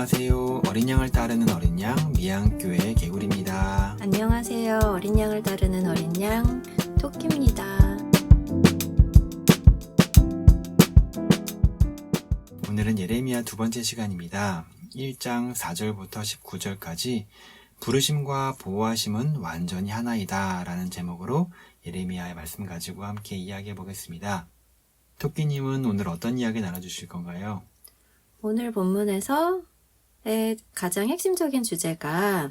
안녕하세요. 어린 양을 따르는 어린 양 미양교회 개굴입니다. 안녕하세요. 어린 양을 다루는 어린 양 토끼입니다. 오늘은 예레미야 두 번째 시간입니다. 1장 4절부터 19절까지 부르심과 보호하심은 완전히 하나이다 라는 제목으로 예레미야의 말씀 가지고 함께 이야기해 보겠습니다. 토끼님은 오늘 어떤 이야기 나눠주실 건가요? 오늘 본문에서의 가장 핵심적인 주제가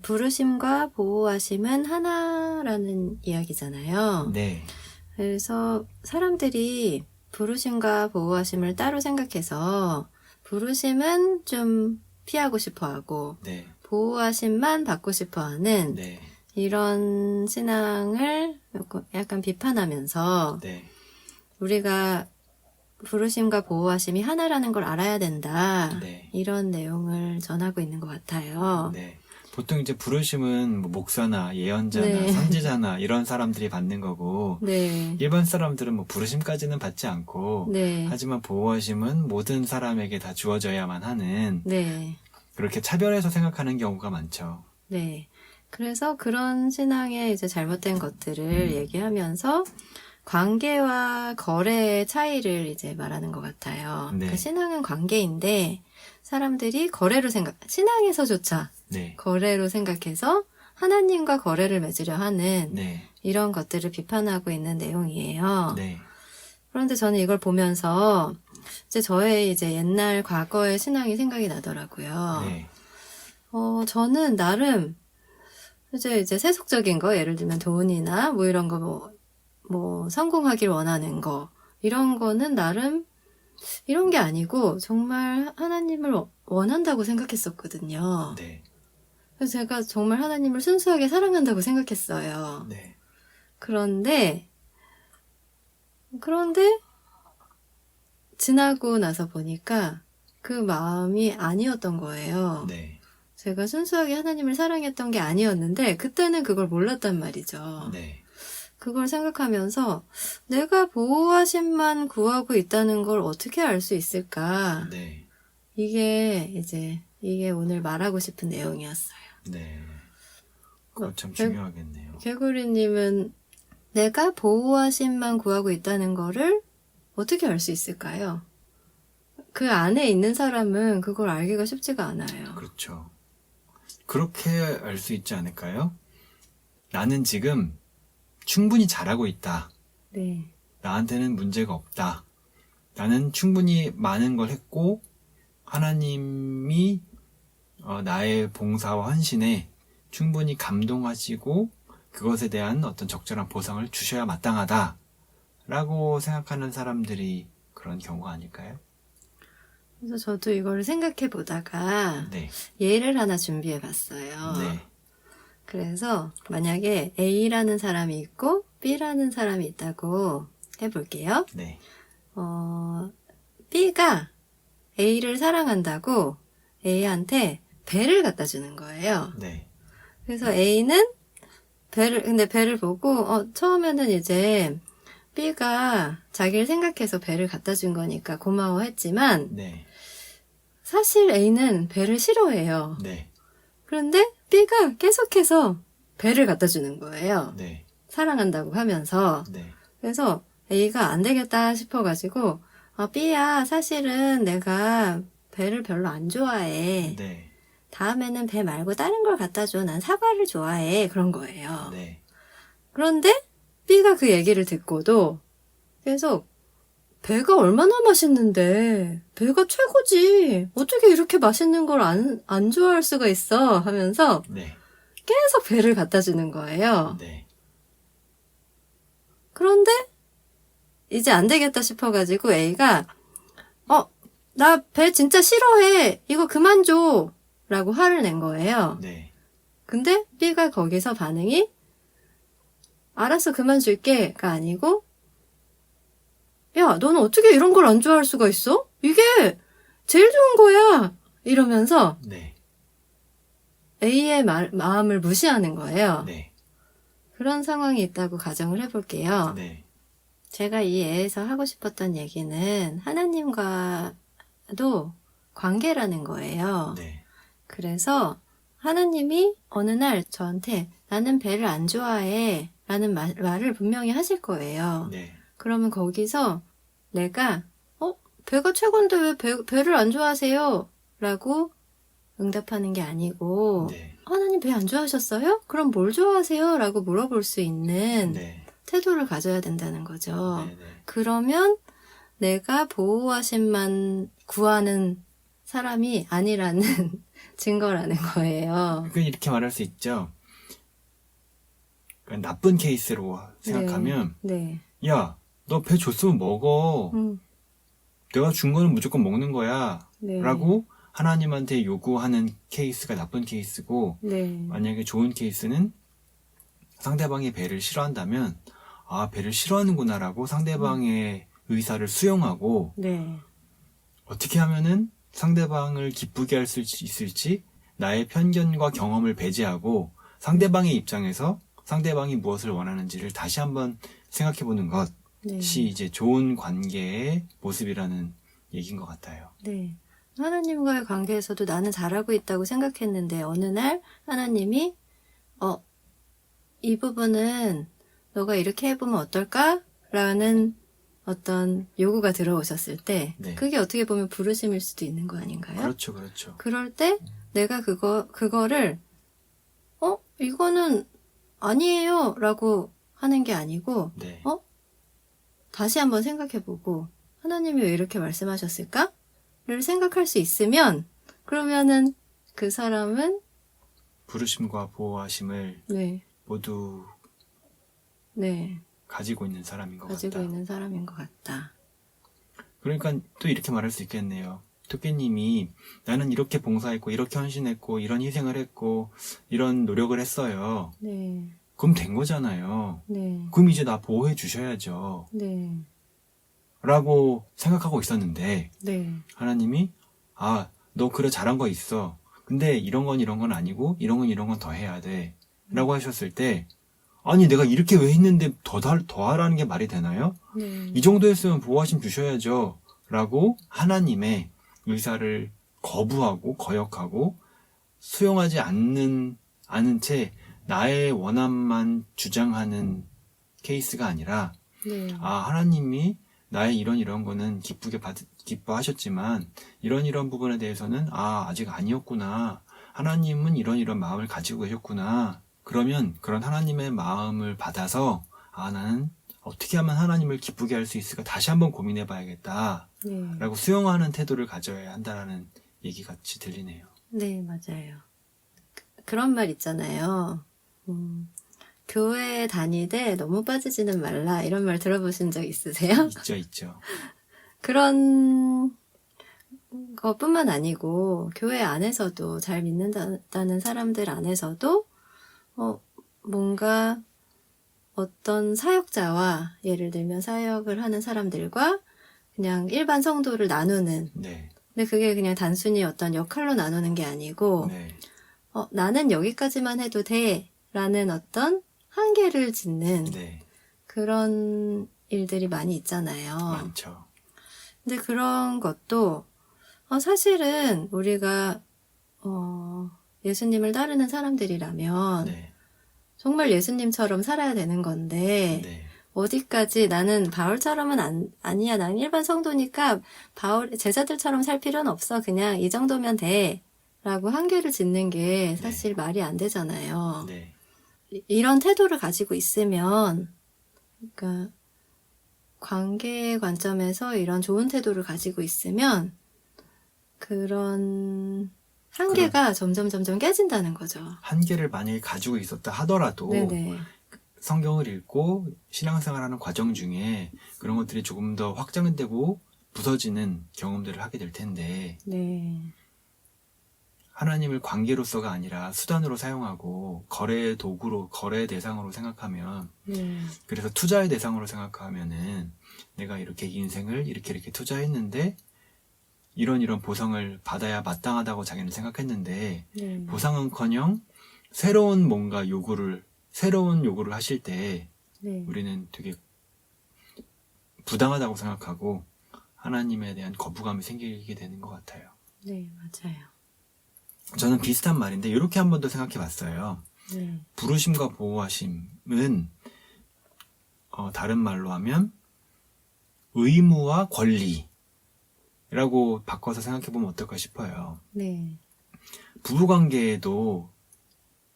부르심과 보호하심은 하나라는 이야기잖아요. 네. 그래서 사람들이 부르심과 보호하심을 따로 생각해서 부르심은 좀 피하고 싶어하고 네. 보호하심만 받고 싶어하는 네. 이런 신앙을 약간 비판하면서 네. 우리가 부르심과 보호하심이 하나라는 걸 알아야 된다. 네. 이런 내용을 전하고 있는 것 같아요. 네. 보통 이제 부르심은 뭐 목사나 예언자나 네. 선지자나 이런 사람들이 받는 거고 네. 일반 사람들은 뭐 부르심까지는 받지 않고 네. 하지만 보호하심은 모든 사람에게 다 주어져야만 하는 네. 그렇게 차별해서 생각하는 경우가 많죠. 네. 그래서 그런 신앙의 이제 잘못된 것들을 얘기하면서 관계와 거래의 차이를 이제 말하는 것 같아요. 네. 그 신앙은 관계인데 사람들이 거래로 신앙에서조차 네. 거래로 생각해서 하나님과 거래를 맺으려 하는 네. 이런 것들을 비판하고 있는 내용이에요. 네. 그런데 저는 이걸 보면서 저의 이제 옛날 과거의 신앙이 생각이 나더라고요. 네. 저는 나름 이제 세속적인 거, 예를 들면 돈이나 뭐 이런 거 뭐 성공하길 원하는 거, 이런 거는 나름 이런 게 아니고 정말 하나님을 원한다고 생각했었거든요. 네. 그래서 제가 정말 하나님을 순수하게 사랑한다고 생각했어요. 네. 그런데 지나고 나서 보니까 그 마음이 아니었던 거예요. 네. 제가 순수하게 하나님을 사랑했던 게 아니었는데 그때는 그걸 몰랐단 말이죠. 네. 그걸 생각하면서 내가 보호하심만 구하고 있다는 걸 어떻게 알 수 있을까? 네. 이게 오늘 말하고 싶은 내용이었어요. 네. 그거 참 중요하겠네요. 개구리님은 내가 보호하심만 구하고 있다는 거를 어떻게 알 수 있을까요? 그 안에 있는 사람은 그걸 알기가 쉽지가 않아요. 그렇죠. 그렇게 알 수 있지 않을까요? 나는 지금 충분히 잘하고 있다. 네. 나한테는 문제가 없다. 나는 충분히 많은 걸 했고 하나님이 나의 봉사와 헌신에 충분히 감동하시고 그것에 대한 어떤 적절한 보상을 주셔야 마땅하다 라고 생각하는 사람들이 그런 경우가 아닐까요? 그래서 저도 이걸 생각해 보다가 네. 예를 하나 준비해 봤어요. 네. 그래서 만약에 A라는 사람이 있고 B라는 사람이 있다고 해볼게요. 네. B가 A를 사랑한다고 A한테 배를 갖다 주는 거예요. 네. 그래서 A는 근데 배를 보고 처음에는 이제 B가 자기를 생각해서 배를 갖다 준 거니까 고마워했지만 네. 사실 A는 배를 싫어해요. 네. 그런데 B가 계속해서 배를 갖다 주는 거예요. 네. 사랑한다고 하면서. 네. 그래서 A가 안 되겠다 싶어가지고 B야, 사실은 내가 배를 별로 안 좋아해. 네. 다음에는 배 말고 다른 걸 갖다 줘. 난 사과를 좋아해. 그런 거예요. 네. 그런데 B가 그 얘기를 듣고도 계속 배가 얼마나 맛있는데 배가 최고지. 어떻게 이렇게 맛있는 걸 안 좋아할 수가 있어 하면서 네. 계속 배를 갖다 주는 거예요. 네. 그런데 이제 안 되겠다 싶어가지고 A가 나 배 진짜 싫어해. 이거 그만 줘. 라고 화를 낸 거예요. 네. 근데 B가 거기서 반응이 알았어, 그만 줄게가 아니고 야, 너는 어떻게 이런 걸 안 좋아할 수가 있어? 이게 제일 좋은 거야. 이러면서 네. A의 마음을 무시하는 거예요. 네. 그런 상황이 있다고 가정을 해볼게요. 네. 제가 이 예에서 하고 싶었던 얘기는 하나님과도 관계라는 거예요. 네. 그래서 하나님이 어느 날 저한테 나는 배를 안 좋아해 라는 말을 분명히 하실 거예요. 네. 그러면 거기서 내가 배가 최고인데 왜 배를 안 좋아하세요? 라고 응답하는 게 아니고 네. 하나님 배 안 좋아하셨어요? 그럼 뭘 좋아하세요? 라고 물어볼 수 있는 네. 태도를 가져야 된다는 거죠. 네. 네. 그러면 내가 보호하심만 구하는 사람이 아니라는 증거라는 거예요. 그러니까 이렇게 말할 수 있죠. 그러니까 나쁜 케이스로 생각하면 네. 야, 너 배 줬으면 먹어. 내가 준 거는 무조건 먹는 거야. 네. 라고 하나님한테 요구하는 케이스가 나쁜 케이스고, 네. 만약에 좋은 케이스는 상대방이 배를 싫어한다면, 아, 배를 싫어하는구나 라고 상대방의 의사를 수용하고, 네. 어떻게 하면은 상대방을 기쁘게 할 수 있을지, 나의 편견과 경험을 배제하고, 상대방의 입장에서 상대방이 무엇을 원하는지를 다시 한번 생각해보는 것이 네. 이제 좋은 관계의 모습이라는 얘기인 것 같아요. 네. 하나님과의 관계에서도 나는 잘하고 있다고 생각했는데 어느 날 하나님이 이 부분은 너가 이렇게 해보면 어떨까? 라는 어떤 요구가 들어오셨을 때 네. 그게 어떻게 보면 부르심일 수도 있는 거 아닌가요? 그렇죠, 그렇죠. 그럴 때 내가 그거를 이거는 아니에요 라고 하는 게 아니고 네. 다시 한번 생각해보고 하나님이 왜 이렇게 말씀하셨을까? 를 생각할 수 있으면 그러면은 그 사람은 부르심과 보호하심을 네, 모두 네, 가지고 있는 사람인 것 가지고 같다. 있는 사람인 것 같다. 그러니까 또 이렇게 말할 수 있겠네요. 토끼님이 나는 이렇게 봉사했고 이렇게 헌신했고 이런 희생을 했고 이런 노력을 했어요. 네, 그럼 된 거잖아요. 네, 그럼 이제 나 보호해 주셔야죠. 네, 라고 생각하고 있었는데 네, 하나님이 아, 너 그래 잘한 거 있어. 근데 이런 건 아니고 이런 건 더 해야 돼. 라고 하셨을 때 아니 내가 이렇게 왜 했는데 더 하라는 게 말이 되나요? 네, 이 정도 했으면 보호하심 주셔야죠. 라고 하나님의 의사를 거부하고 거역하고 수용하지 않는 채 나의 원함만 주장하는 케이스가 아니라 네, 아 하나님이 나의 이런 거는 기뻐하셨지만 이런 부분에 대해서는 아직 아니었구나. 하나님은 이런 마음을 가지고 계셨구나. 그러면 그런 하나님의 마음을 받아서 나는 어떻게 하면 하나님을 기쁘게 할 수 있을까 다시 한번 고민해 봐야겠다. 네, 라고 수용하는 태도를 가져야 한다라는 얘기 같이 들리네요. 네, 맞아요. 그런 말 있잖아요. 교회 다니되 너무 빠지지는 말라 이런 말 들어보신 적 있으세요? 있죠. 그런 것뿐만 아니고 교회 안에서도 잘 믿는다는 사람들 안에서도 뭔가 어떤 사역자와 예를 들면 사역을 하는 사람들과 그냥 일반 성도를 나누는 네. 근데 그게 그냥 단순히 어떤 역할로 나누는 게 아니고 네. 나는 여기까지만 해도 돼 라는 어떤 한계를 짓는 네. 그런 일들이 많이 있잖아요. 많죠. 근데 그런 것도 사실은 우리가 예수님을 따르는 사람들이라면 네. 정말 예수님처럼 살아야 되는 건데 네. 어디까지 나는 바울처럼은 아니야. 난 일반 성도니까 바울 제자들처럼 살 필요는 없어. 그냥 이 정도면 돼. 라고 한계를 짓는 게 사실 말이 안 되잖아요. 네. 이런 태도를 가지고 있으면 그러니까 관계의 관점에서 이런 좋은 태도를 가지고 있으면 그런 한계가 점점 깨진다는 거죠. 한계를 만약에 가지고 있었다 하더라도 네네. 성경을 읽고 신앙생활하는 과정 중에 그런 것들이 조금 더 확장되고 부서지는 경험들을 하게 될 텐데 네. 하나님을 관계로서가 아니라 수단으로 사용하고 거래의 도구로, 거래의 대상으로 생각하면 네. 그래서 투자의 대상으로 생각하면은 내가 이렇게 인생을 이렇게 투자했는데 이런 보상을 받아야 마땅하다고 자기는 생각했는데 네. 보상은커녕 새로운 요구를 하실 때 네. 우리는 되게 부당하다고 생각하고 하나님에 대한 거부감이 생기게 되는 것 같아요. 네, 맞아요. 저는 비슷한 말인데 이렇게 한 번 더 생각해 봤어요. 네, 부르심과 보호하심은 다른 말로 하면 의무와 권리라고 바꿔서 생각해 보면 어떨까 싶어요. 네, 부부관계에도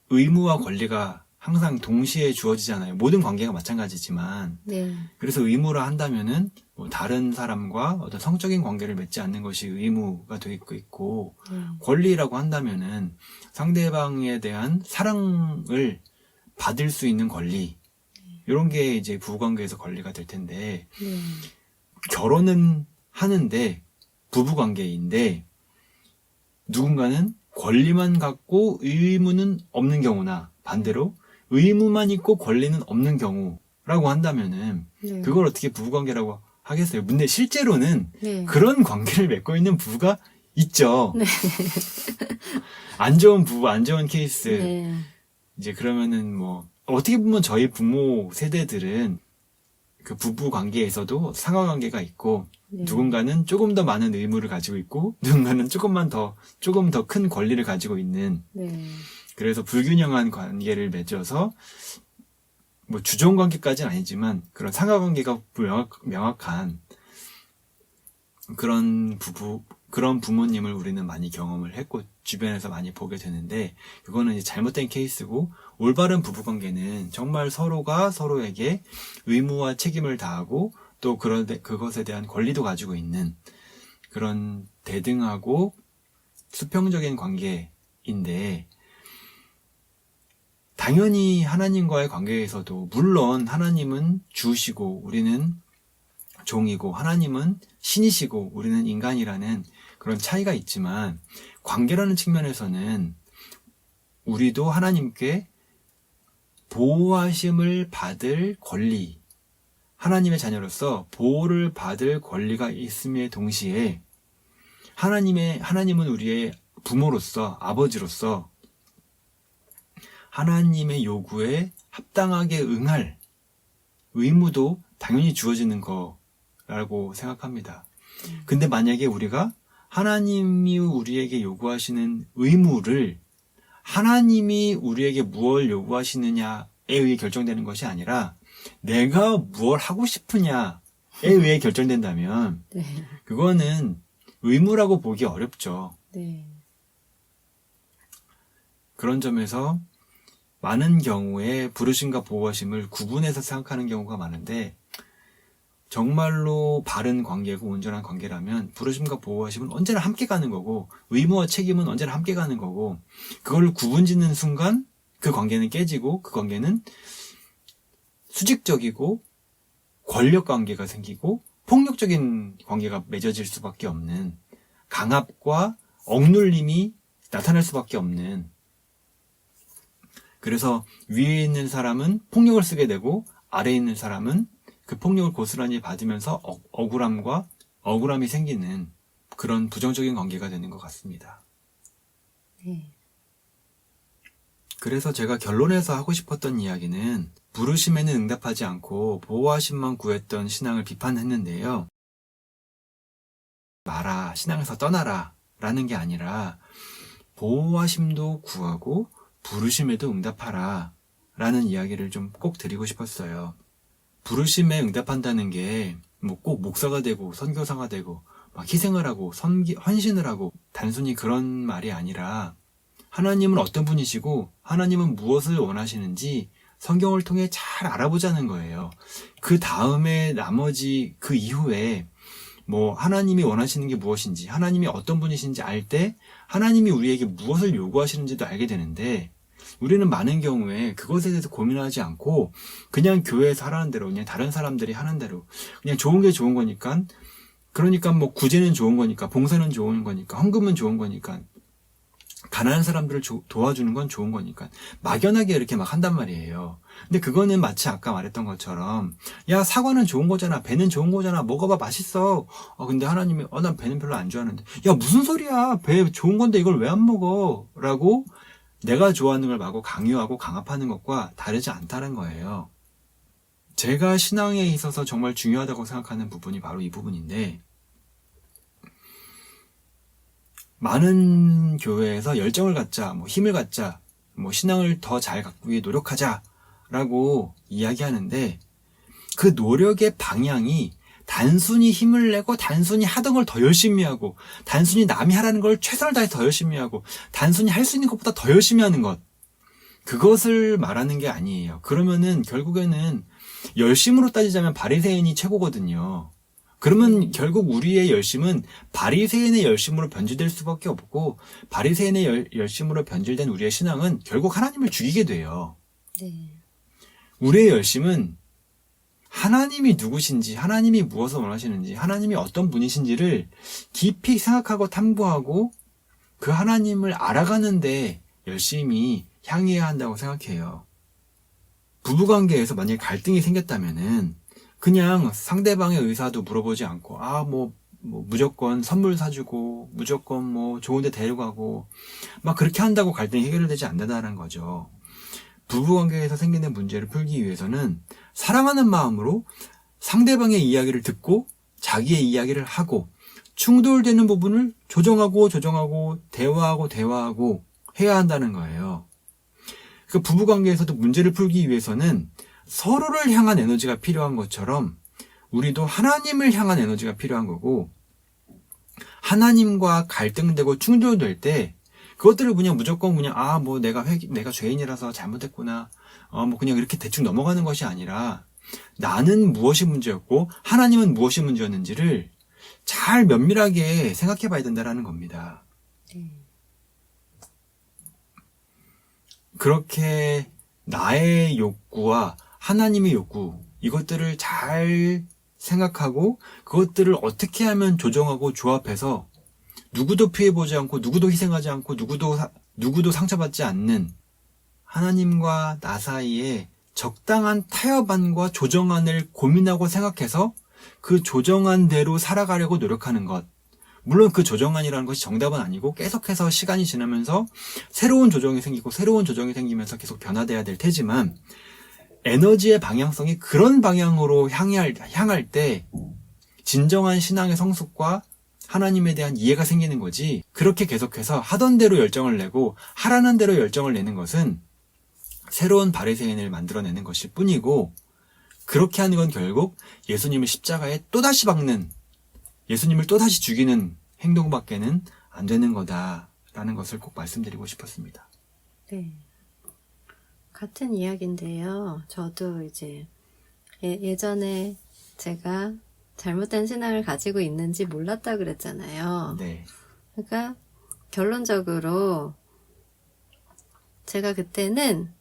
의무와 권리가 항상 동시에 주어지잖아요. 모든 관계가 마찬가지지만. 네, 그래서 의무라 한다면은 뭐 다른 사람과 어떤 성적인 관계를 맺지 않는 것이 의무가 되어 있고, 네, 권리라고 한다면은 상대방에 대한 사랑을 받을 수 있는 권리, 이런 게 이제 부부관계에서 권리가 될 텐데, 네, 결혼은 하는데 부부관계인데 누군가는 권리만 갖고 의무는 없는 경우나 반대로 의무만 있고 권리는 없는 경우라고 한다면은 네. 그걸 어떻게 부부관계라고 하겠어요? 근데 실제로는 네. 그런 관계를 맺고 있는 부부가 있죠. 네. 안 좋은 부부, 안 좋은 케이스. 네. 이제 그러면은 뭐 어떻게 보면 저희 부모 세대들은 그 부부 관계에서도 상하 관계가 있고 네. 누군가는 조금 더 많은 의무를 가지고 있고 누군가는 조금 더 큰 권리를 가지고 있는, 네. 그래서 불균형한 관계를 맺어서 뭐 주종 관계까지는 아니지만 그런 상하 관계가 명확한 그런 부모님을 우리는 많이 경험을 했고 주변에서 많이 보게 되는데, 그거는 이제 잘못된 케이스고, 올바른 부부관계는 정말 서로가 서로에게 의무와 책임을 다하고 또 그것에 대한 권리도 가지고 있는 그런 대등하고 수평적인 관계인데, 당연히 하나님과의 관계에서도 물론 하나님은 주시고 우리는 종이고 하나님은 신이시고 우리는 인간이라는 그런 차이가 있지만, 관계라는 측면에서는 우리도 하나님께 보호하심을 받을 권리, 하나님의 자녀로서 보호를 받을 권리가 있음에 동시에 하나님은 우리의 부모로서, 아버지로서 하나님의 요구에 합당하게 응할 의무도 당연히 주어지는 거라고 생각합니다. 근데 만약에 우리가 하나님이 우리에게 요구하시는 의무를 하나님이 우리에게 무엇을 요구하시느냐에 의해 결정되는 것이 아니라 내가 무엇을 하고 싶으냐에 의해 결정된다면 네. 그거는 의무라고 보기 어렵죠. 네. 그런 점에서 많은 경우에 부르심과 보호하심을 구분해서 생각하는 경우가 많은데, 정말로 바른 관계고 온전한 관계라면 부르심과 보호하심은 언제나 함께 가는 거고 의무와 책임은 언제나 함께 가는 거고, 그걸 구분짓는 순간 그 관계는 깨지고 그 관계는 수직적이고 권력 관계가 생기고 폭력적인 관계가 맺어질 수밖에 없는, 강압과 억눌림이 나타날 수밖에 없는, 그래서 위에 있는 사람은 폭력을 쓰게 되고 아래에 있는 사람은 그 폭력을 고스란히 받으면서 억울함이 생기는 그런 부정적인 관계가 되는 것 같습니다. 네. 그래서 제가 결론에서 하고 싶었던 이야기는 부르심에는 응답하지 않고 보호하심만 구했던 신앙을 비판했는데요. 마라, 신앙에서 떠나라 라는 게 아니라 보호하심도 구하고 부르심에도 응답하라 라는 이야기를 좀 꼭 드리고 싶었어요. 부르심에 응답한다는 게 뭐 꼭 목사가 되고 선교사가 되고 막 희생을 하고 헌신을 하고 단순히 그런 말이 아니라, 하나님은 어떤 분이시고 하나님은 무엇을 원하시는지 성경을 통해 잘 알아보자는 거예요. 그 다음에 나머지 그 이후에 뭐 하나님이 원하시는 게 무엇인지, 하나님이 어떤 분이신지 알 때 하나님이 우리에게 무엇을 요구하시는지도 알게 되는데, 우리는 많은 경우에 그것에 대해서 고민하지 않고 그냥 교회에서 하라는 대로, 그냥 다른 사람들이 하는 대로, 그냥 좋은 게 좋은 거니까, 그러니까 뭐 구제는 좋은 거니까, 봉사는 좋은 거니까, 헌금은 좋은 거니까, 가난한 사람들을 도와주는 건 좋은 거니까 막연하게 이렇게 막 한단 말이에요. 근데 그거는 마치 아까 말했던 것처럼, 야, 사과는 좋은 거잖아, 배는 좋은 거잖아, 먹어봐, 맛있어. 근데 하나님이 난 배는 별로 안 좋아하는데, 야, 무슨 소리야, 배 좋은 건데 이걸 왜 안 먹어? 라고 내가 좋아하는 걸 마구 강요하고 강압하는 것과 다르지 않다는 거예요. 제가 신앙에 있어서 정말 중요하다고 생각하는 부분이 바로 이 부분인데, 많은 교회에서 열정을 갖자, 뭐 힘을 갖자, 뭐 신앙을 더 잘 갖기 위해 노력하자라고 이야기하는데 그 노력의 방향이 단순히 힘을 내고 단순히 하던 걸 더 열심히 하고 단순히 남이 하라는 걸 최선을 다해서 더 열심히 하고 단순히 할 수 있는 것보다 더 열심히 하는 것 그것을 말하는 게 아니에요. 그러면은 결국에는 열심으로 따지자면 바리새인이 최고거든요. 그러면 결국 우리의 열심은 바리새인의 열심으로 변질될 수밖에 없고 바리새인의 열심으로 변질된 우리의 신앙은 결국 하나님을 죽이게 돼요. 네. 우리의 열심은 하나님이 누구신지, 하나님이 무엇을 원하시는지, 하나님이 어떤 분이신지를 깊이 생각하고 탐구하고 그 하나님을 알아가는데 열심히 향해야 한다고 생각해요. 부부관계에서 만약에 갈등이 생겼다면은 그냥 상대방의 의사도 물어보지 않고 뭐 무조건 선물 사주고 무조건 뭐 좋은 데 데려가고 막 그렇게 한다고 갈등이 해결되지 않는다는 거죠. 부부관계에서 생기는 문제를 풀기 위해서는 사랑하는 마음으로 상대방의 이야기를 듣고 자기의 이야기를 하고 충돌되는 부분을 조정하고 대화하고 해야 한다는 거예요. 그 부부관계에서도 문제를 풀기 위해서는 서로를 향한 에너지가 필요한 것처럼 우리도 하나님을 향한 에너지가 필요한 거고 하나님과 갈등되고 충돌될 때 그것들을 무조건 뭐 내가 죄인이라서 잘못했구나. 뭐 그냥 이렇게 대충 넘어가는 것이 아니라 나는 무엇이 문제였고 하나님은 무엇이 문제였는지를 잘 면밀하게 생각해 봐야 된다는 겁니다. 그렇게 나의 욕구와 하나님의 욕구 이것들을 잘 생각하고 그것들을 어떻게 하면 조정하고 조합해서 누구도 피해보지 않고 누구도 희생하지 않고 누구도 상처받지 않는 하나님과 나 사이에 적당한 타협안과 조정안을 고민하고 생각해서 그 조정안대로 살아가려고 노력하는 것. 물론 그 조정안이라는 것이 정답은 아니고 계속해서 시간이 지나면서 새로운 조정이 생기고 새로운 조정이 생기면서 계속 변화돼야 될 테지만 에너지의 방향성이 그런 방향으로 향할 때 진정한 신앙의 성숙과 하나님에 대한 이해가 생기는 거지 그렇게 계속해서 하던 대로 열정을 내고 하라는 대로 열정을 내는 것은 새로운 바리새인을 만들어내는 것일 뿐이고 그렇게 하는 건 결국 예수님을 십자가에 또다시 박는 예수님을 또다시 죽이는 행동밖에는 안 되는 거다라는 것을 꼭 말씀드리고 싶었습니다. 네. 같은 이야기인데요. 저도 이제 예전에 제가 잘못된 신앙을 가지고 있는지 몰랐다 그랬잖아요. 네. 그러니까 결론적으로 제가 그때는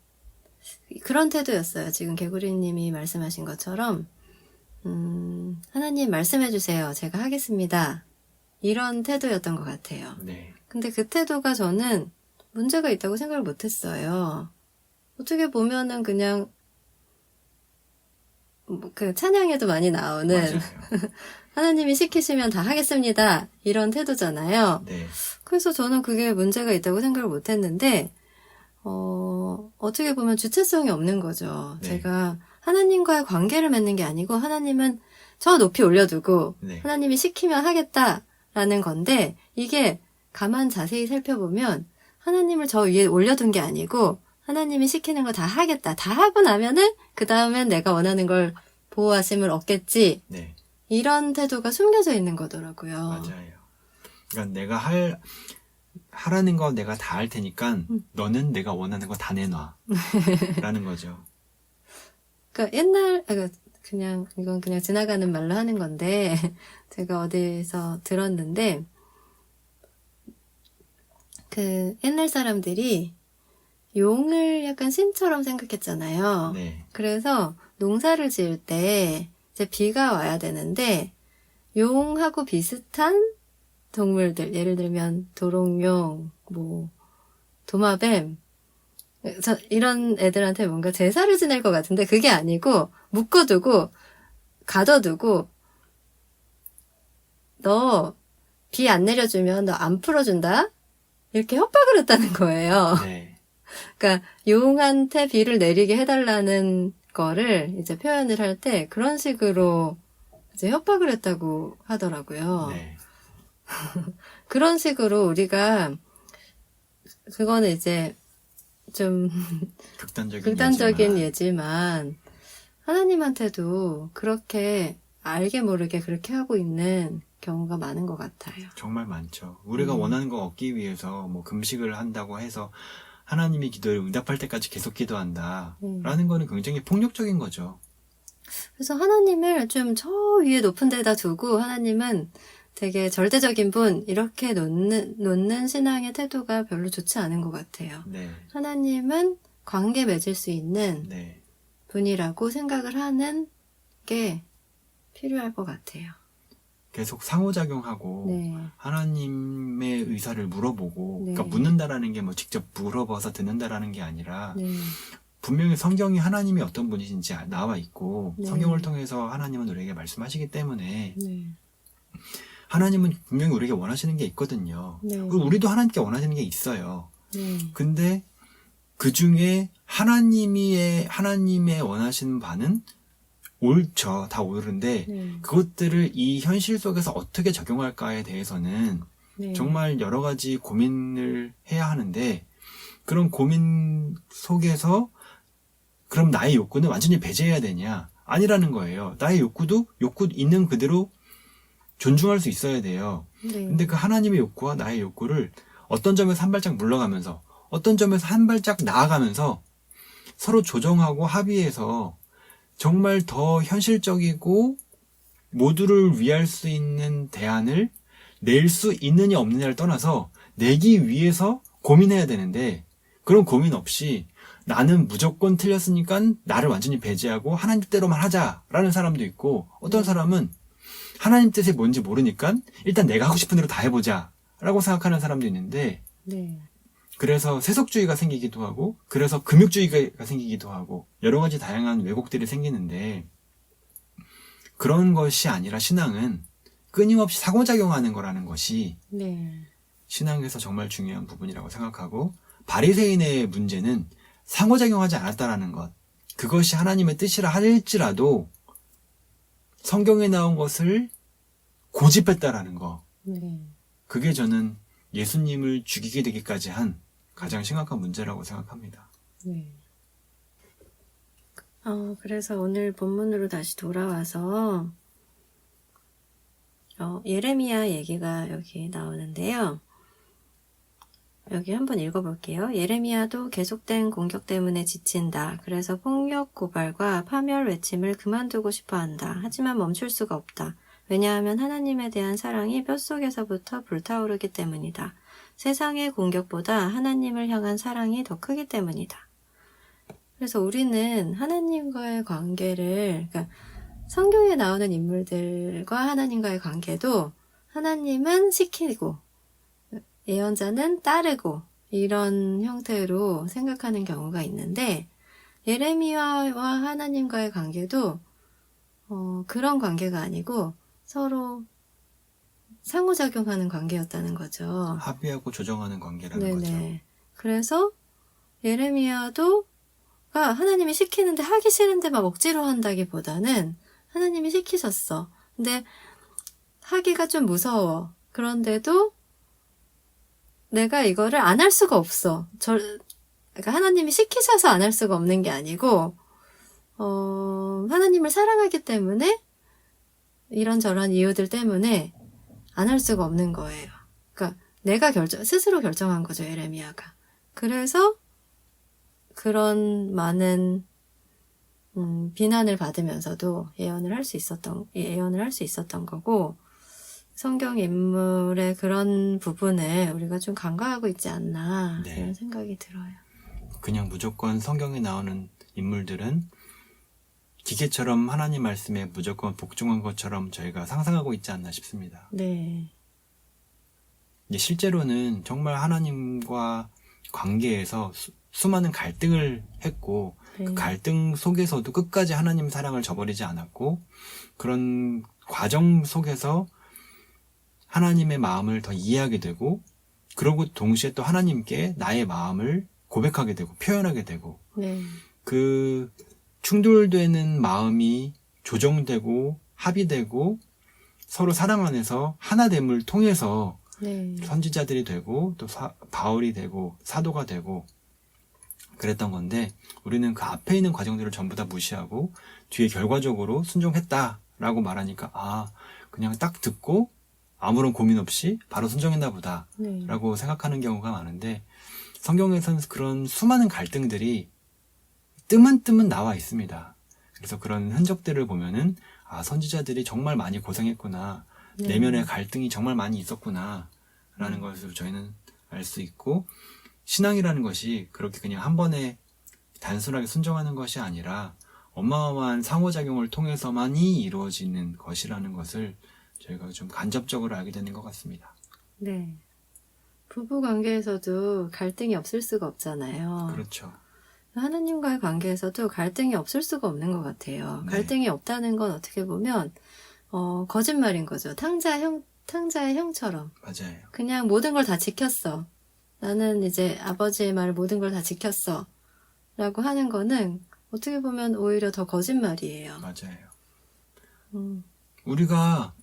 그런 태도였어요. 지금 개구리님이 말씀하신 것처럼 하나님 말씀해 주세요. 제가 하겠습니다. 이런 태도였던 것 같아요. 네. 근데 그 태도가 저는 문제가 있다고 생각을 못했어요. 어떻게 보면은 그냥 그 찬양에도 많이 나오는 맞아요. 하나님이 시키시면 다 하겠습니다. 이런 태도잖아요. 네. 그래서 저는 그게 문제가 있다고 생각을 못했는데 어떻게 보면 주체성이 없는 거죠. 네. 제가 하나님과의 관계를 맺는 게 아니고 하나님은 저 높이 올려두고 네. 하나님이 시키면 하겠다라는 건데 이게 가만 자세히 살펴보면 하나님을 저 위에 올려둔 게 아니고 하나님이 시키는 거 다 하겠다. 다 하고 나면은 그 다음엔 내가 원하는 걸 보호하심을 얻겠지. 네. 이런 태도가 숨겨져 있는 거더라고요. 맞아요. 그러니까 내가 하라는 거 내가 다 할 테니까 너는 내가 원하는 거 다 내놔. 라는 거죠. 그러니까 이건 그냥 지나가는 말로 하는 건데 제가 어디서 들었는데 그 옛날 사람들이 용을 약간 신처럼 생각했잖아요. 네. 그래서 농사를 지을 때 이제 비가 와야 되는데 용하고 비슷한 동물들, 예를 들면 도롱뇽, 뭐 도마뱀 이런 애들한테 뭔가 제사를 지낼 것 같은데 그게 아니고 묶어두고 가둬두고 너 비 안 내려주면 너 안 풀어준다? 이렇게 협박을 했다는 거예요. 네. 그러니까 용한테 비를 내리게 해달라는 거를 이제 표현을 할 때 그런 식으로 이제 협박을 했다고 하더라고요. 네. 그런 식으로 우리가, 그거는 이제 좀 극단적인 예지만, 하나님한테도 그렇게 알게 모르게 그렇게 하고 있는 경우가 많은 것 같아요. 정말 많죠. 우리가 원하는 거 얻기 위해서 뭐 금식을 한다고 해서 하나님이 기도를 응답할 때까지 계속 기도한다. 라는 거는 굉장히 폭력적인 거죠. 그래서 하나님을 좀 저 위에 높은 데다 두고 하나님은 되게 절대적인 분 이렇게 놓는 신앙의 태도가 별로 좋지 않은 것 같아요. 네. 하나님은 관계 맺을 수 있는 네. 분이라고 생각을 하는 게 필요할 것 같아요. 계속 상호작용하고 네. 하나님의 의사를 물어보고 네. 그러니까 묻는다라는 게 뭐 직접 물어봐서 듣는다라는 게 아니라 네. 분명히 성경이 하나님이 어떤 분이신지 나와 있고 네. 성경을 통해서 하나님은 우리에게 말씀하시기 때문에 네. 하나님은 분명히 우리에게 원하시는 게 있거든요. 네. 그리고 우리도 하나님께 원하시는 게 있어요. 네. 근데 그 중에 하나님의 원하시는 바는 옳죠. 다 옳은데 네. 그것들을 이 현실 속에서 어떻게 적용할까에 대해서는 네. 정말 여러 가지 고민을 해야 하는데 그런 고민 속에서 그럼 나의 욕구는 완전히 배제해야 되냐? 아니라는 거예요. 나의 욕구도 욕구 있는 그대로 존중할 수 있어야 돼요. 네. 근데 그 하나님의 욕구와 나의 욕구를 어떤 점에서 한 발짝 물러가면서 어떤 점에서 한 발짝 나아가면서 서로 조정하고 합의해서 정말 더 현실적이고 모두를 위할 수 있는 대안을 낼 수 있느냐 없느냐를 떠나서 내기 위해서 고민해야 되는데 그런 고민 없이 나는 무조건 틀렸으니까 나를 완전히 배제하고 하나님 뜻대로만 하자라는 사람도 있고 어떤 사람은 하나님 뜻이 뭔지 모르니까 일단 내가 하고 싶은 대로 다 해보자 라고 생각하는 사람도 있는데 네. 그래서 세속주의가 생기기도 하고 그래서 금욕주의가 생기기도 하고 여러 가지 다양한 왜곡들이 생기는데 그런 것이 아니라 신앙은 끊임없이 상호작용하는 거라는 것이 네. 신앙에서 정말 중요한 부분이라고 생각하고 바리새인의 문제는 상호작용하지 않았다라는 것 그것이 하나님의 뜻이라 할지라도 성경에 나온 것을 고집했다라는 거 네. 그게 저는 예수님을 죽이게 되기까지 한 가장 심각한 문제라고 생각합니다. 네. 그래서 오늘 본문으로 다시 돌아와서 예레미야 얘기가 여기 나오는데요. 여기 한번 읽어볼게요. 예레미야도 계속된 공격 때문에 지친다. 그래서 폭력 고발과 파멸 외침을 그만두고 싶어 한다. 하지만 멈출 수가 없다. 왜냐하면 하나님에 대한 사랑이 뼛속에서부터 불타오르기 때문이다. 세상의 공격보다 하나님을 향한 사랑이 더 크기 때문이다. 그래서 우리는 하나님과의 관계를, 그러니까 성경에 나오는 인물들과 하나님과의 관계도 하나님은 시키고 예언자는 따르고 이런 형태로 생각하는 경우가 있는데 예레미야와 하나님과의 관계도 그런 관계가 아니고 서로 상호작용하는 관계였다는 거죠. 합의하고 조정하는 관계라는 거죠. 그래서 예레미야도 하나님이 시키는데 하기 싫은데 막 억지로 한다기보다는 하나님이 시키셨어. 근데 하기가 좀 무서워. 그런데도 내가 이거를 안 할 수가 없어. 그러니까 하나님이 시키셔서 안 할 수가 없는 게 아니고 하나님을 사랑하기 때문에 이런저런 이유들 때문에 안 할 수가 없는 거예요. 그러니까 내가 스스로 결정한 거죠, 예레미야가. 그래서 그런 많은 비난을 받으면서도 예언을 할 수 있었던 거고 성경 인물의 그런 부분을 우리가 좀 간과하고 있지 않나 이런 생각이 들어요. 그냥 무조건 성경에 나오는 인물들은 기계처럼 하나님 말씀에 무조건 복종한 것처럼 저희가 상상하고 있지 않나 싶습니다. 네. 실제로는 정말 하나님과 관계에서 수많은 갈등을 했고 그 갈등 속에서도 끝까지 하나님 사랑을 저버리지 않았고 그런 과정 속에서 하나님의 마음을 더 이해하게 되고 그러고 동시에 또 하나님께 나의 마음을 고백하게 되고 표현하게 되고 그 충돌되는 마음이 조정되고 합의되고 서로 사랑 안에서 하나됨을 통해서 네. 선지자들이 되고 또 바울이 되고 사도가 되고 그랬던 건데 우리는 그 앞에 있는 과정들을 전부 다 무시하고 뒤에 결과적으로 순종했다라고 말하니까 그냥 딱 듣고 아무런 고민 없이 바로 순종했나 보다 네. 라고 생각하는 경우가 많은데 성경에서는 그런 수많은 갈등들이 뜨문뜨문 나와 있습니다. 그래서 그런 흔적들을 보면은 선지자들이 정말 많이 고생했구나. 네. 내면의 갈등이 정말 많이 있었구나 라는 것을 저희는 알 수 있고 신앙이라는 것이 그렇게 그냥 한 번에 단순하게 순종하는 것이 아니라 어마어마한 상호작용을 통해서만이 이루어지는 것이라는 것을 저희가 좀 간접적으로 알게 되는 것 같습니다. 네. 부부 관계에서도 갈등이 없을 수가 없잖아요. 그렇죠. 하나님과의 관계에서도 갈등이 없을 수가 없는 것 같아요. 네. 갈등이 없다는 건 어떻게 보면 거짓말인 거죠. 탕자의 형처럼 맞아요. 그냥 모든 걸 다 지켰어. 나는 이제 아버지의 말을 모든 걸 다 지켰어. 라고 하는 거는 어떻게 보면 오히려 더 거짓말이에요. 맞아요. 우리가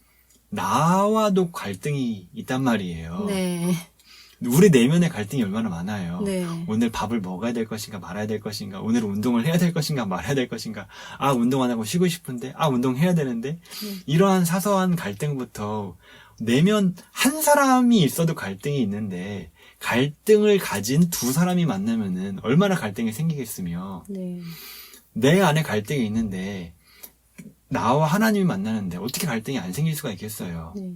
나와도 갈등이 있단 말이에요. 네. 우리 내면의 갈등이 얼마나 많아요. 네. 오늘 밥을 먹어야 될 것인가 말아야 될 것인가, 오늘 운동을 해야 될 것인가 말아야 될 것인가, 운동 안 하고 쉬고 싶은데, 운동해야 되는데, 이러한 사소한 갈등부터 내면 한 사람이 있어도 갈등이 있는데 갈등을 가진 두 사람이 만나면은 얼마나 갈등이 생기겠으며 네. 내 안에 갈등이 있는데 나와 하나님이 만나는데 어떻게 갈등이 안 생길 수가 있겠어요. 네.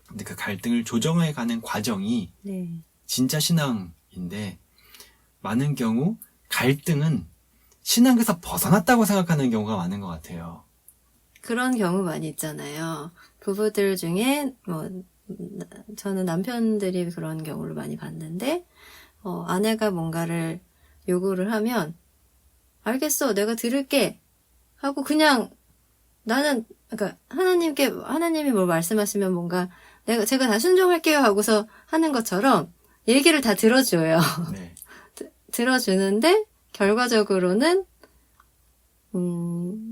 근데 그 갈등을 조정해 가는 과정이 네. 진짜 신앙인데 많은 경우 갈등은 신앙에서 벗어났다고 생각하는 경우가 많은 것 같아요. 그런 경우 많이 있잖아요. 부부들 중에 저는 남편들이 그런 경우를 많이 봤는데 아내가 뭔가를 요구를 하면 알겠어, 내가 들을게 하고 그냥 나는 그러니까 하나님이 뭘 말씀하시면 뭔가 제가 다 순종할게요 하고서 하는 것처럼 얘기를 다 들어줘요. 네. 들어주는데 결과적으로는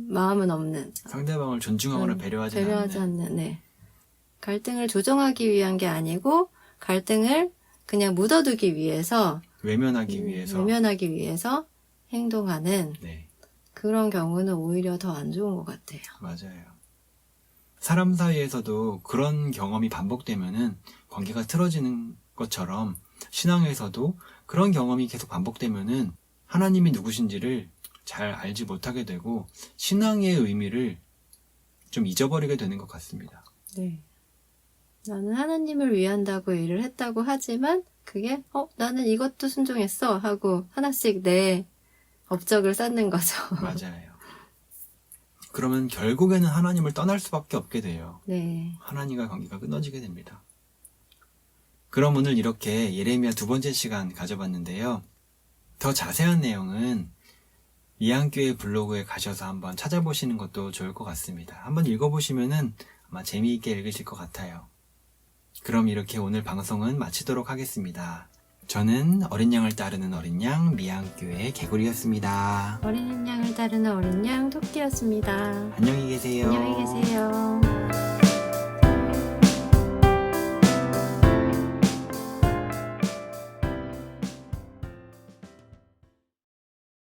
마음은 없는, 상대방을 존중하거나 배려하지 않는, 네. 갈등을 조정하기 위한 게 아니고 갈등을 그냥 묻어두기 위해서 외면하기 위해서 행동하는 네. 그런 경우는 오히려 더 안 좋은 것 같아요. 맞아요. 사람 사이에서도 그런 경험이 반복되면은 관계가 틀어지는 것처럼 신앙에서도 그런 경험이 계속 반복되면은 하나님이 누구신지를 잘 알지 못하게 되고 신앙의 의미를 좀 잊어버리게 되는 것 같습니다. 네. 나는 하나님을 위한다고 일을 했다고 하지만 그게 나는 이것도 순종했어 하고 하나씩 내 업적을 쌓는 거죠. 맞아요. 그러면 결국에는 하나님을 떠날 수밖에 없게 돼요. 네. 하나님과 관계가 끊어지게 됩니다. 그럼 오늘 이렇게 예레미야 2번째 시간 가져봤는데요. 더 자세한 내용은 미안교회 블로그에 가셔서 한번 찾아보시는 것도 좋을 것 같습니다. 한번 읽어보시면은 아마 재미있게 읽으실 것 같아요. 그럼 이렇게 오늘 방송은 마치도록 하겠습니다. 저는 어린 양을 따르는 어린 양 미안교회 개구리였습니다. 어린 양을 따르는 어린 양 토끼였습니다. 안녕히 계세요. 안녕히 계세요.